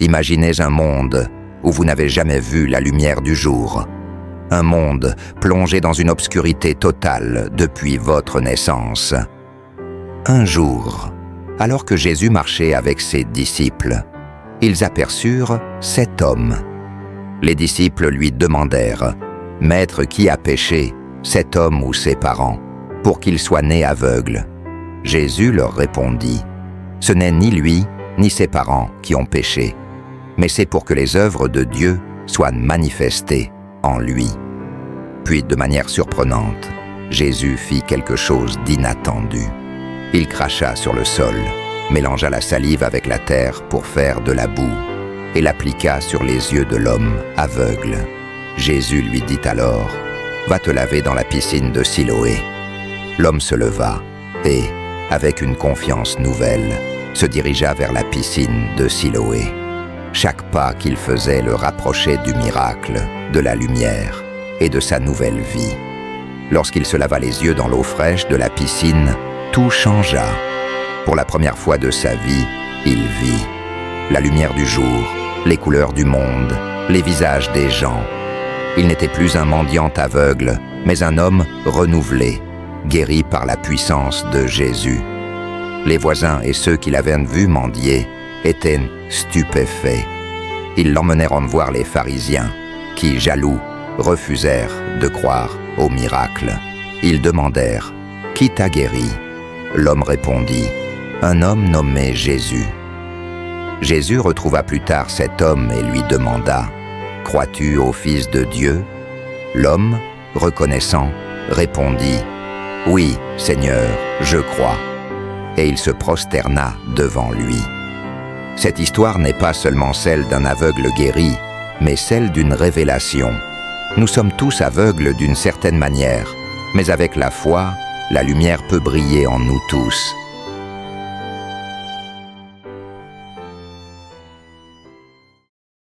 Imaginez un monde où vous n'avez jamais vu la lumière du jour. Un monde plongé dans une obscurité totale depuis votre naissance. Un jour, alors que Jésus marchait avec ses disciples, ils aperçurent cet homme. Les disciples lui demandèrent « Maître, qui a péché, cet homme ou ses parents, pour qu'il soit né aveugle ?» Jésus leur répondit « Ce n'est ni lui, ni ses parents qui ont péché, mais c'est pour que les œuvres de Dieu soient manifestées en lui. » Puis, de manière surprenante, Jésus fit quelque chose d'inattendu. Il cracha sur le sol, mélangea la salive avec la terre pour faire de la boue, et l'appliqua sur les yeux de l'homme aveugle. Jésus lui dit alors « Va te laver dans la piscine de Siloé ». L'homme se leva et, avec une confiance nouvelle, se dirigea vers la piscine de Siloé. Chaque pas qu'il faisait le rapprochait du miracle, de la lumière et de sa nouvelle vie. Lorsqu'il se lava les yeux dans l'eau fraîche de la piscine, tout changea. Pour la première fois de sa vie, il vit la lumière du jour, les couleurs du monde, les visages des gens. Il n'était plus un mendiant aveugle, mais un homme renouvelé, guéri par la puissance de Jésus. Les voisins et ceux qui l'avaient vu mendier étaient stupéfaits. Ils l'emmenèrent en voir les pharisiens, qui, jaloux, refusèrent de croire au miracle. Ils demandèrent « Qui t'a guéri ?» L'homme répondit « Un homme nommé Jésus. » Jésus retrouva plus tard cet homme et lui demanda « Crois-tu au Fils de Dieu ?» L'homme, reconnaissant, répondit « Oui, Seigneur, je crois. » Et il se prosterna devant lui. Cette histoire n'est pas seulement celle d'un aveugle guéri, mais celle d'une révélation. Nous sommes tous aveugles d'une certaine manière, mais avec la foi, la lumière peut briller en nous tous.